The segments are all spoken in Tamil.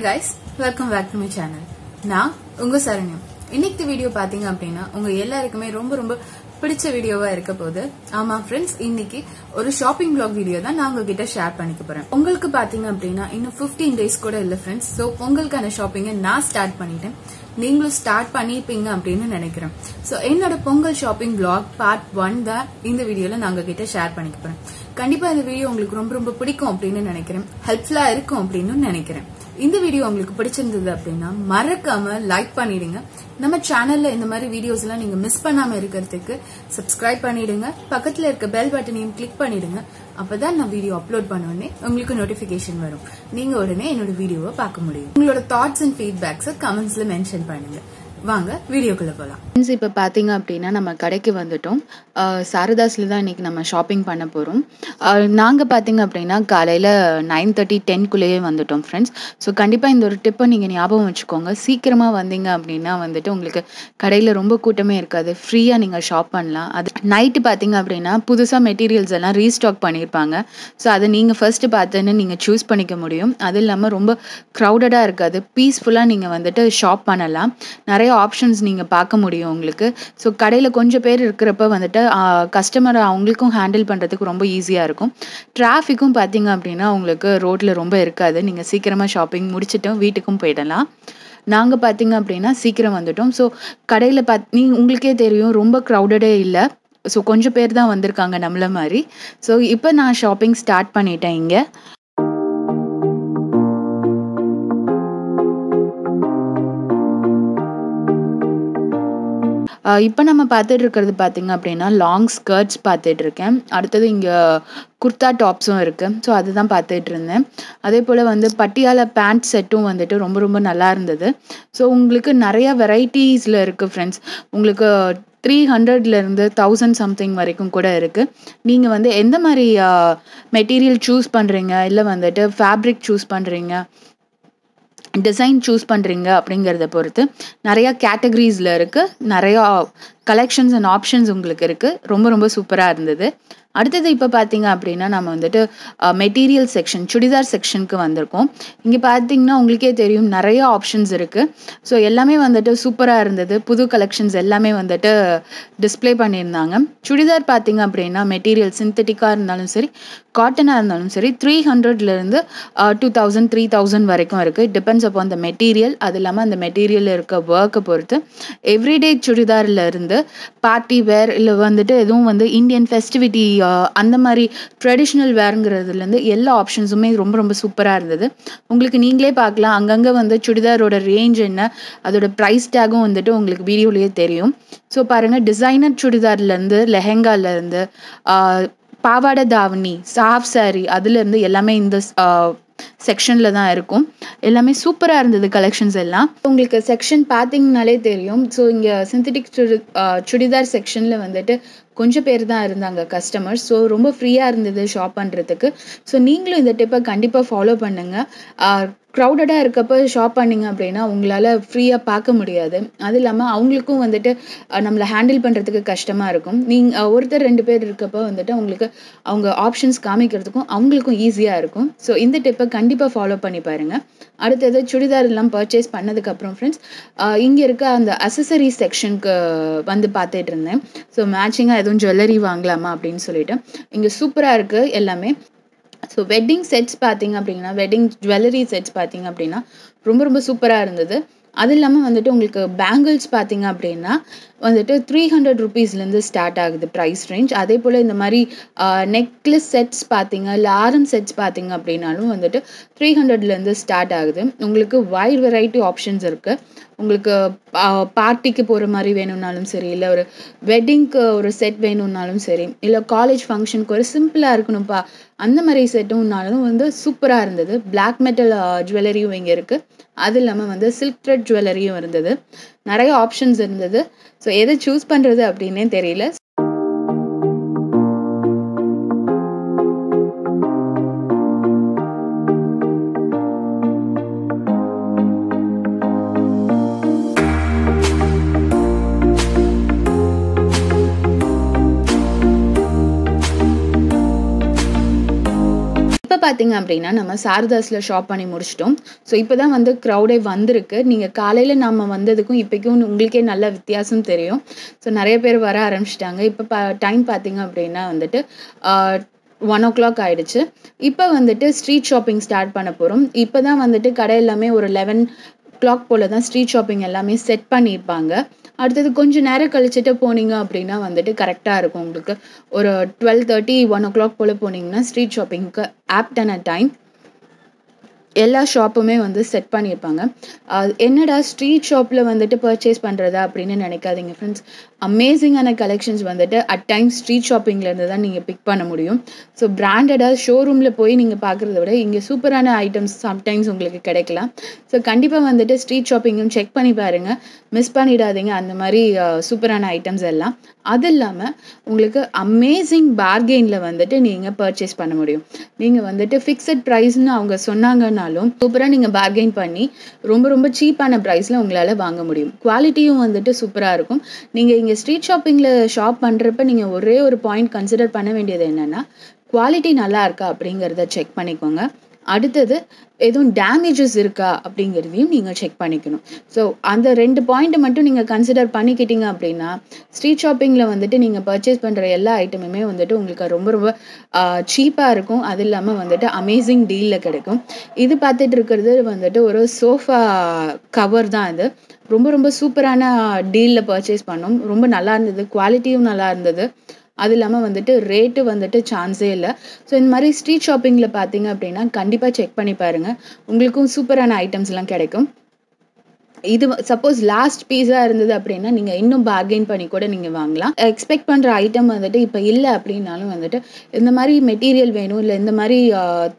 guys, welcome back to my channel. நான் உங்க சரண்யம். இன்னைக்கு வீடியோ பாத்தீங்க அப்படின்னா உங்க எல்லாருக்குமே ரொம்ப பிடிச்ச வீடியோவா இருக்க போகுது. ஆமா ஃப்ரெண்ட்ஸ், இன்னைக்கு ஒரு ஷாப்பிங் vlog வீடியோ தான் நான் உங்ககிட்ட ஷேர் பண்ணிக்க போறேன். உங்களுக்கு பாத்தீங்க அப்படின்னா இன்னும் 15 days கூட இல்ல ஃப்ரெண்ட்ஸ். சோ பொங்கலுக்கான ஷாப்பிங்கை நான் ஸ்டார்ட் பண்ணிட்டேன். நீங்களும் ஸ்டார்ட் பண்ணிருப்பீங்க அப்படின்னு நினைக்கிறேன். சோ என்னோட பொங்கல் ஷாப்பிங் vlog பார்ட் 1 தான் இந்த வீடியோல நான் உங்ககிட்ட ஷேர் பண்ணிக்க போறேன். கண்டிப்பா இந்த வீடியோ உங்களுக்கு ரொம்ப பிடிக்கும் அப்படின்னு நினைக்கிறேன். ஹெல்ப்ஃபுல்லா இருக்கும் அப்படின்னு நினைக்கிறேன். இந்த வீடியோ உங்களுக்கு பிடிச்சிருந்தது அப்படின்னா மறக்காம லைக் பண்ணிடுங்க. நம்ம சேனல்ல இந்த மாதிரி வீடியோஸ் எல்லாம் நீங்க மிஸ் பண்ணாம இருக்கிறதுக்கு சப்ஸ்கிரைப் பண்ணிடுங்க. பக்கத்துல இருக்க பெல் பட்டனையும் கிளிக் பண்ணிடுங்க. அப்பதான் நான் வீடியோ அப்லோட் பண்ண உடனே உங்களுக்கு நோட்டிபிகேஷன் வரும். நீங்க உடனே என்னோட வீடியோவை பார்க்க முடியும். உங்களோட தாட்ஸ் அண்ட் ஃபீட்பேக்ஸ் கமெண்ட்ஸ்ல மென்ஷன் பண்ணுங்க. வாங்க வீடியோக்குள்ள போலாம். இப்போ பார்த்தீங்க அப்படின்னா நம்ம கடைக்கு வந்துட்டோம். சாரதாஸ்ல தான் இன்னைக்கு நம்ம ஷாப்பிங் பண்ண போகிறோம். நாங்கள் பார்த்தீங்க அப்படின்னா காலையில் 9:30 10க்குள்ளேயே வந்துட்டோம் ஃப்ரெண்ட்ஸ். ஸோ கண்டிப்பாக இந்த ஒரு டிப்பை நீங்கள் ஞாபகம் வச்சுக்கோங்க. சீக்கிரமாக வந்தீங்க அப்படின்னா வந்துட்டு உங்களுக்கு கடையில் ரொம்ப கூட்டமே இருக்காது. ஃப்ரீயாக நீங்கள் ஷாப் பண்ணலாம். அது நைட்டு பார்த்தீங்க அப்படின்னா புதுசாக மெட்டீரியல்ஸ் எல்லாம் ரீஸ்டாக் பண்ணியிருப்பாங்க. ஸோ அதை நீங்கள் ஃபர்ஸ்ட்டு பார்த்துன்னு நீங்கள் சூஸ் பண்ணிக்க முடியும். அது இல்லாமல் ரொம்ப க்ரௌடடாக இருக்காது. பீஸ்ஃபுல்லாக நீங்கள் வந்துட்டு ஷாப் பண்ணலாம். நிறைய ஆப்ஷன்ஸ் நீங்கள் பார்க்க முடியும் உங்களுக்கு. ஸோ கடையில் கொஞ்சம் பேர் இருக்கிறப்ப வந்துட்டு கஸ்டமரை அவங்களுக்கும் ஹேண்டில் பண்ணுறதுக்கு ரொம்ப ஈஸியாக இருக்கும். டிராஃபிக்கும் பார்த்தீங்க அப்படின்னா உங்களுக்கு ரோட்டில் ரொம்ப இருக்காது. நீங்கள் சீக்கிரமாக ஷாப்பிங் முடிச்சுட்டு வீட்டுக்கும் போயிடலாம். நாங்கள் பார்த்தீங்க அப்படின்னா சீக்கிரம் வந்துட்டோம். ஸோ கடையில் உங்களுக்கே தெரியும் ரொம்ப க்ரௌடடே இல்லை. ஸோ கொஞ்சம் பேர் தான் வந்திருக்காங்க நம்மள மாதிரி. ஸோ இப்போ நான் ஷாப்பிங் ஸ்டார்ட் பண்ணிட்டேன் இங்கே. இப்போ நம்ம பார்த்துட்டு இருக்கிறது பார்த்தீங்க அப்படின்னா லாங் ஸ்கர்ட்ஸ் பார்த்துட்டு இருக்கேன். அடுத்தது இங்கே குர்தா டாப்ஸும் இருக்குது. ஸோ அதுதான் பார்த்துட்டு இருந்தேன். அதே போல் வந்து பட்டியாலா பேண்ட் செட்டும் வந்துட்டு ரொம்ப நல்லா இருந்தது. ஸோ உங்களுக்கு நிறையா வெரைட்டிஸில் இருக்குது ஃப்ரெண்ட்ஸ். உங்களுக்கு 300லேருந்து 1000 சம்திங் வரைக்கும் கூட இருக்குது. நீங்கள் வந்து எந்த மாதிரி மெட்டீரியல் சூஸ் பண்ணுறீங்க, இல்லை வந்துட்டு ஃபேப்ரிக் சூஸ் பண்ணுறீங்க, டிசைன் சூஸ் பண்ணுறீங்க அப்படிங்கிறத பொறுத்து நிறையா கேட்டகரிஸில் இருக்குது. நிறையா கலெக்ஷன்ஸ் அண்ட் ஆப்ஷன்ஸ் உங்களுக்கு இருக்குது. ரொம்ப சூப்பராக இருந்தது. அடுத்தது இப்போ பார்த்தீங்க அப்படின்னா நம்ம வந்துட்டு மெட்டீரியல் செக்ஷன், சுடிதார் செக்ஷனுக்கு வந்திருக்கோம். இங்கே பார்த்தீங்கன்னா உங்களுக்கே தெரியும் நிறைய ஆப்ஷன்ஸ் இருக்குது. ஸோ எல்லாமே வந்துட்டு சூப்பராக இருந்தது. புது கலெக்ஷன்ஸ் எல்லாமே வந்துட்டு டிஸ்பிளே பண்ணியிருந்தாங்க. சுடிதார் பார்த்தீங்க அப்படின்னா மெட்டீரியல் சிந்தட்டிக்காக இருந்தாலும் சரி, காட்டனாக இருந்தாலும் சரி, 300லேருந்து 2000 3000 வரைக்கும் இருக்குது. Depends upon the material. அது இல்லாமல் அந்த மெட்டீரியல் இருக்க ஒர்க்கை பொறுத்து எவ்ரிடே சுடிதாரில் இருந்து பார்ட்டி வேர், இல்லை வந்துட்டு எதுவும் வந்து இந்தியன் ஃபெஸ்டிவிட்டி அந்த மாதிரி ட்ரெடிஷ்னல் வேருங்கிறதுலேருந்து எல்லா ஆப்ஷன்ஸுமே ரொம்ப சூப்பராக இருந்தது. உங்களுக்கு நீங்களே பார்க்கலாம். அங்கங்கே வந்து சுடிதாரோட ரேஞ்ச் என்ன, அதோட ப்ரைஸ் டேகும் வந்துட்டு உங்களுக்கு வீடியோலேயே தெரியும். ஸோ பாருங்கள், டிசைனர் சுடிதார்லேருந்து லெஹெங்காலேருந்து பாவாடை தாவணி, சாஃப் சாரி, அதுலேருந்து எல்லாமே இந்த செக்ஷனில் தான் இருக்கும். எல்லாமே சூப்பராக இருந்தது கலெக்ஷன்ஸ் எல்லாம். உங்களுக்கு செக்ஷன் பார்த்தீங்கனாலே தெரியும். ஸோ இங்கே சிந்தட்டிக் சுடிதார் செக்ஷனில் வந்துட்டு கொஞ்சம் பேர் தான் இருந்தாங்க கஸ்டமர்ஸ். ஸோ ரொம்ப ஃப்ரீயாக இருந்தது ஷாப் பண்ணுறதுக்கு. ஸோ நீங்களும் இந்த டிப்பை கண்டிப்பாக ஃபாலோ பண்ணுங்கள். க்ரௌடடாக இருக்கப்போ ஷாப் பண்ணிங்க அப்படின்னா உங்களால் ஃப்ரீயாக பார்க்க முடியாது. அது இல்லாமல் அவங்களுக்கும் வந்துட்டு நம்மளை ஹேண்டில் பண்ணுறதுக்கு கஷ்டமாக இருக்கும். நீங்கள் ஒருத்தர் 2 பேர் இருக்கப்போ வந்துட்டு அவங்களுக்கு அவங்க ஆப்ஷன்ஸ் காமிக்கிறதுக்கும் அவங்களுக்கும் ஈஸியாக இருக்கும். ஸோ இந்த டிப்பை கண்டிப்பாக ஃபாலோ பண்ணி பாருங்கள். அடுத்தது சுடிதார் எல்லாம் பர்ச்சேஸ் பண்ணதுக்கப்புறம் ஃப்ரெண்ட்ஸ் இங்கே இருக்க அந்த அசசரி செக்ஷனுக்கு வந்து பார்த்துட்டு இருந்தேன். ஸோ மேட்சிங்காக எதுவும் ஜுவல்லரி வாங்கலாமா அப்படின்னு சொல்லிட்டு இங்கே சூப்பராக இருக்குது எல்லாமே. ஸோ வெட்டிங் செட்ஸ் பார்த்தீங்க அப்படின்னா, வெட்டிங் ஜுவல்லரி செட்ஸ் பார்த்தீங்க அப்படின்னா ரொம்ப சூப்பராக இருந்தது. அது இல்லாமல் வந்துட்டு உங்களுக்கு பேங்கிள்ஸ் பார்த்தீங்க அப்படின்னா வந்துட்டு 300 ருபீஸ்லேருந்து ஸ்டார்ட் ஆகுது ப்ரைஸ் ரேஞ்ச். அதே போல் இந்த மாதிரி நெக்லஸ் செட்ஸ் பார்த்தீங்க, இல்லை ஆரம் செட்ஸ் பார்த்தீங்க அப்படின்னாலும் வந்துட்டு 300லேருந்து ஸ்டார்ட் ஆகுது. உங்களுக்கு வைட் வெரைட்டி ஆப்ஷன்ஸ் இருக்குது. உங்களுக்கு பார்ட்டிக்கு போகிற மாதிரி வேணும்னாலும் சரி, இல்லை ஒரு வெட்டிங்க்கு ஒரு செட் வேணும்னாலும் சரி, இல்லை காலேஜ் ஃபங்க்ஷனுக்கு ஒரு சிம்பிளாக இருக்கணும்ப்பா அந்த மாதிரி செட்டும்னாலும் வந்து சூப்பராக இருந்தது. பிளாக் மெட்டல் ஜுவல்லரியும் இங்கே இருக்குது. அது இல்லாமல் வந்து சில்க் த்ரெட் ஜுவல்லரியும் இருந்தது. நிறைய ஆப்ஷன்ஸ் இருந்தது. ஸோ எதை சூஸ் பண்ணுறது அப்படின்னே தெரியல. பார்த்தீங்க அப்படின்னா நம்ம சாரதாஸில் ஷாப் பண்ணி முடிச்சிட்டோம். ஸோ இப்போ தான் வந்து க்ரௌடே வந்திருக்கு. நீங்கள் காலையில் நம்ம வந்ததுக்கும் இப்போக்கும் உங்களுக்கே நல்ல வித்தியாசம் தெரியும். ஸோ நிறைய பேர் வர ஆரம்பிச்சிட்டாங்க. இப்போ டைம் பார்த்தீங்க அப்படின்னா வந்துட்டு 1 o'clock ஆயிடுச்சு. இப்போ வந்துட்டு ஸ்ட்ரீட் ஷாப்பிங் ஸ்டார்ட் பண்ண போகிறோம். இப்போ தான் வந்துட்டு கடை எல்லாமே ஒரு 11 o'clock போல் தான் ஸ்ட்ரீட் ஷாப்பிங் எல்லாமே செட் பண்ணியிருப்பாங்க. அடுத்தது கொஞ்சம் நேரம் கழிச்சுட்டு போனீங்க அப்படின்னா வந்துட்டு கரெக்டாக இருக்கும் உங்களுக்கு. ஒரு 12:30 1 o'clock போல் போனீங்கன்னா ஸ்ட்ரீட் ஷாப்பிங்க்கு ஆப்டான டைம். எல்லா ஷாப்புமே வந்து செட் பண்ணியிருப்பாங்க. என்னடா ஸ்ட்ரீட் ஷாப்பில் வந்துட்டு பர்ச்சேஸ் பண்ணுறதா அப்படின்னு நினைக்காதீங்க ஃப்ரெண்ட்ஸ். அமேசிங்கான கலெக்ஷன்ஸ் வந்துட்டு அட் டைம்ஸ் ஸ்ட்ரீட் ஷாப்பிங்லேருந்து தான் நீங்கள் பிக் பண்ண முடியும். ஸோ பிராண்டடாக ஷோரூமில் போய் நீங்கள் பார்க்குறத விட இங்கே சூப்பரான ஐட்டம்ஸ் சம்டைம்ஸ் உங்களுக்கு கிடைக்கலாம். ஸோ கண்டிப்பாக வந்துட்டு ஸ்ட்ரீட் ஷாப்பிங்கும் செக் பண்ணி பாருங்கள், மிஸ் பண்ணிடாதீங்க அந்த மாதிரி சூப்பரான ஐட்டம்ஸ் எல்லாம். அது இல்லாமல் உங்களுக்கு அமேசிங் பார்கெயினில் வந்துட்டு நீங்கள் பர்ச்சேஸ் பண்ண முடியும். நீங்கள் வந்துட்டு ஃபிக்ஸட் ப்ரைஸ்ன்னு அவங்க சொன்னாங்கன்னா சூப்பராக நீங்கள் பார்கெயின் பண்ணி ரொம்ப ரொம்ப சீப்பான ப்ரைஸில் உங்களால் வாங்க முடியும். குவாலிட்டியும் வந்துட்டு சூப்பராக இருக்கும். நீங்கள் இங்கே ஸ்ட்ரீட் ஷாப்பிங்கில் ஷாப் பண்ணுறப்ப நீங்கள் ஒரே ஒரு பாயிண்ட் கன்சிடர் பண்ண வேண்டியது என்னென்னா, குவாலிட்டி நல்லா இருக்கா அப்படிங்கிறத செக் பண்ணிக்கோங்க. அடுத்தது எதுவும் டேமேஜஸ் இருக்கா அப்படிங்கிறதையும் நீங்கள் செக் பண்ணிக்கணும். ஸோ அந்த 2 பாயிண்ட்டை மட்டும் நீங்கள் கன்சிடர் பண்ணிக்கிட்டீங்க அப்படின்னா ஸ்ட்ரீட் ஷாப்பிங்கில் வந்துட்டு நீங்கள் பர்ச்சேஸ் பண்ணுற எல்லா ஐட்டமுமே வந்துட்டு உங்களுக்கு ரொம்ப ரொம்ப சீப்பாக இருக்கும். அது இல்லாமல் வந்துட்டு அமேசிங் டீலில் கிடைக்கும். இது பார்த்துட்டு இருக்கிறது வந்துட்டு ஒரு சோஃபா கவர் தான். இது ரொம்ப ரொம்ப சூப்பரான டீலில் பர்ச்சேஸ் பண்ணோம். ரொம்ப நல்லா இருந்தது, குவாலிட்டியும் நல்லா இருந்தது. அது இல்லாமல் வந்துட்டு ரேட்டு வந்துட்டு சான்ஸே இல்லை. ஸோ இந்த மாதிரி ஸ்ட்ரீட் ஷாப்பிங்கில் பார்த்தீங்க அப்படின்னா கண்டிப்பாக செக் பண்ணி பாருங்கள், உங்களுக்கும் சூப்பரான ஐட்டம்ஸ்லாம் கிடைக்கும். இது சப்போஸ் லாஸ்ட் பீஸாக இருந்தது அப்படின்னா நீங்கள் இன்னும் பார்கெயின் பண்ணி கூட நீங்கள் வாங்கலாம். எக்ஸ்பெக்ட் பண்ணுற ஐட்டம் வந்துட்டு இப்போ இல்லை அப்படின்னாலும் வந்துட்டு இந்த மாதிரி மெட்டீரியல் வேணும், இல்லை இந்த மாதிரி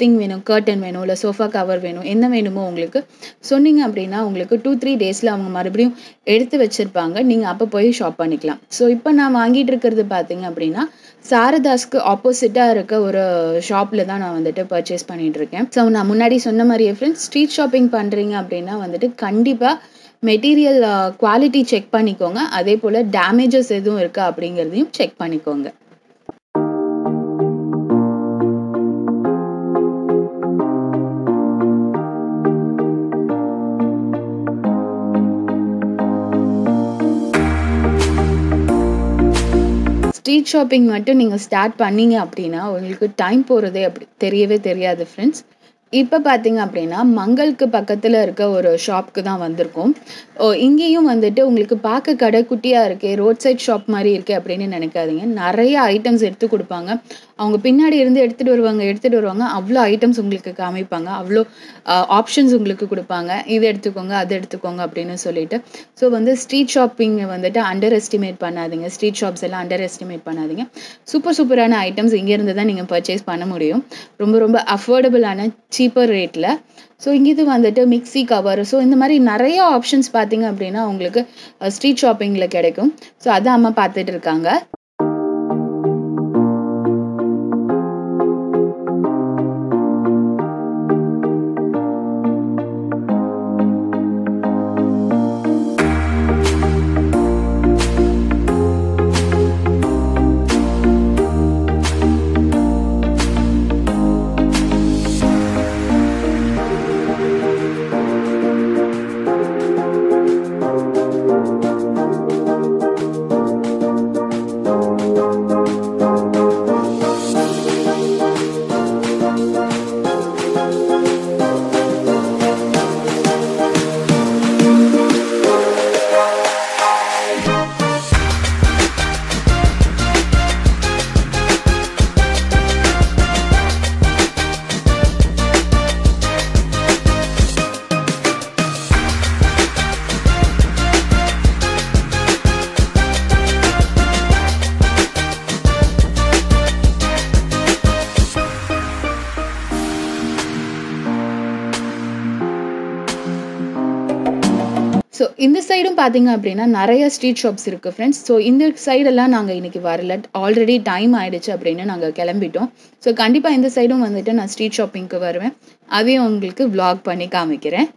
திங் வேணும், கர்டன் வேணும், இல்லை சோஃபா கவர் வேணும், என்ன வேணுமோ உங்களுக்கு சொன்னீங்க அப்படின்னா உங்களுக்கு 2-3 டேஸில் அவங்க மறுபடியும் எடுத்து வச்சுருப்பாங்க. நீங்கள் அப்போ போய் ஷாப் பண்ணிக்கலாம். ஸோ இப்போ நான் வாங்கிட்டு இருக்கிறது பார்த்தீங்க அப்படின்னா சாரதாஸ்க்கு ஆப்போசிட்டாக இருக்க ஒரு ஷாப்பில் தான் நான் வந்துட்டு பர்ச்சேஸ் பண்ணிகிட்டு இருக்கேன். ஸோ நான் முன்னாடி சொன்ன மாதிரியே ஃப்ரெண்ட்ஸ், ஸ்ட்ரீட் ஷாப்பிங் பண்ணுறீங்க அப்படின்னா வந்துட்டு கண்டிப்பாக மெட்டீரியல் குவாலிட்டி செக் பண்ணிக்கோங்க. அதே போல் டேமேஜஸ் எதுவும் இருக்கா அப்படிங்கிறதையும் செக் பண்ணிக்கோங்க. ஸ்ட்ரீட் ஷாப்பிங் மட்டும் நீங்கள் ஸ்டார்ட் பண்ணீங்க அப்படின்னா உங்களுக்கு டைம் போகிறதே அப்படி தெரியவே தெரியாது ஃப்ரெண்ட்ஸ். இப்போ பார்த்தீங்க அப்படின்னா மங்களுக்கு பக்கத்தில் இருக்க ஒரு ஷாப்க்கு தான் வந்திருக்கோம். இங்கேயும் வந்துட்டு உங்களுக்கு பார்க்க கடை குட்டியாக இருக்கே, ரோட் சைட் ஷாப் மாதிரி இருக்கே அப்படின்னு நினைக்காதீங்க. நிறைய ஐட்டம்ஸ் எடுத்து கொடுப்பாங்க. அவங்க பின்னாடி இருந்து எடுத்துகிட்டு வருவாங்க. அவ்வளோ ஐட்டம்ஸ் உங்களுக்கு காமிப்பாங்க, அவ்வளோ ஆப்ஷன்ஸ் உங்களுக்கு கொடுப்பாங்க. இது எடுத்துக்கோங்க, அது எடுத்துக்கோங்க அப்படின்னு சொல்லிட்டு. ஸோ வந்து ஸ்ட்ரீட் ஷாப்பிங்கை வந்துட்டு அண்டர் எஸ்டிமேட் பண்ணாதீங்க. ஸ்ட்ரீட் ஷாப்ஸ் எல்லாம் அண்டர் எஸ்டிமேட் பண்ணாதீங்க. சூப்பரான ஐட்டம்ஸ் இங்கேருந்து தான் நீங்கள் பர்ச்சேஸ் பண்ண முடியும். ரொம்ப ரொம்ப அஃபோர்டபுளான சீப்பர் ரேட்டில். ஸோ இங்கிது வந்துட்டு மிக்ஸி கவர், ஸோ இந்த மாதிரி நிறைய ஆப்ஷன்ஸ் பார்த்தீங்க அப்படின்னா உங்களுக்கு ஸ்ட்ரீட் ஷாப்பிங்கில் கிடைக்கும். ஸோ அதை அம்மா பார்த்துட்டு இருக்காங்க. ஸோ இந்த சைடும் பார்த்தீங்க அப்படின்னா நிறைய ஸ்ட்ரீட் ஷாப்ஸ் இருக்குது ஃப்ரெண்ட்ஸ். ஸோ இந்த சைடெல்லாம் நாங்கள் இன்றைக்கி வரல, ஆல்ரெடி டைம் ஆகிடுச்சு அப்படின்னு நாங்கள் கிளம்பிட்டோம். ஸோ கண்டிப்பாக இந்த சைடும் வந்துட்டு நான் ஸ்ட்ரீட் ஷாப்பிங்க்கு வருவேன், அதையும் உங்களுக்கு vlog பண்ணி காமிக்கிறேன்.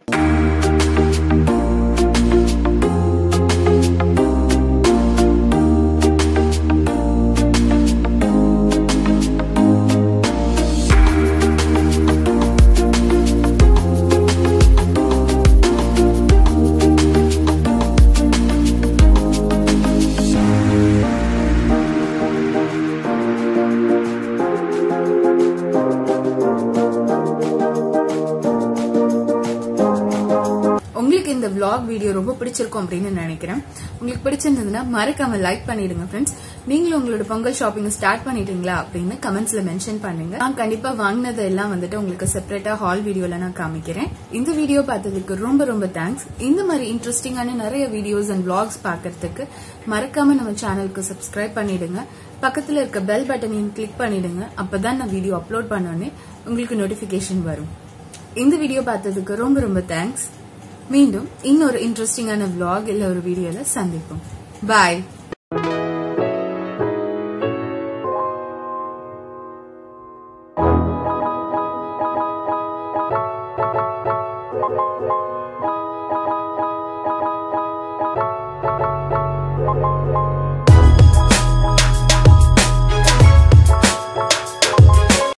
vlog வீடியோ ரொம்ப பிடிச்சிருக்கும் அப்படின்னு நினைக்கிறேன். உங்களுக்கு பிடிச்சிருந்ததுன்னா மறக்காம லைக் பண்ணிடுங்க ஃப்ரெண்ட்ஸ். நீங்களும் உங்களோட பொங்கல் ஷாப்பிங் ஸ்டார்ட் பண்ணிட்டீங்களா அப்படின்னு கமெண்ட்ஸ்ல மென்ஷன் பண்ணுங்க. நான் கண்டிப்பா வாங்கினது எல்லாம் வந்துட்டு உங்களுக்கு செப்பரேட்டா ஹால் வீடியோல நான் காமிக்கிறேன். இந்த வீடியோ பார்த்ததுக்கு ரொம்ப ரொம்ப தேங்க்ஸ். இந்த மாதிரி இன்ட்ரெஸ்டிங்கான நிறைய வீடியோஸ் அண்ட் vlogs பார்க்கறதுக்கு மறக்காம நம்ம சேனலுக்கு சப்ஸ்கிரைப் பண்ணிடுங்க. பக்கத்துல இருக்க பெல் பட்டனையும் கிளிக் பண்ணிடுங்க. அப்பதான் நான் வீடியோ அப்லோட் பண்ணோன்னே உங்களுக்கு நோட்டிபிகேஷன் வரும். இந்த வீடியோ பார்த்ததுக்கு ரொம்ப ரொம்ப தேங்க்ஸ். மீண்டும் இன்னொரு இன்ட்ரெஸ்டிங்கான vlog இல்ல ஒரு வீடியோல சந்திப்போம். பாய்.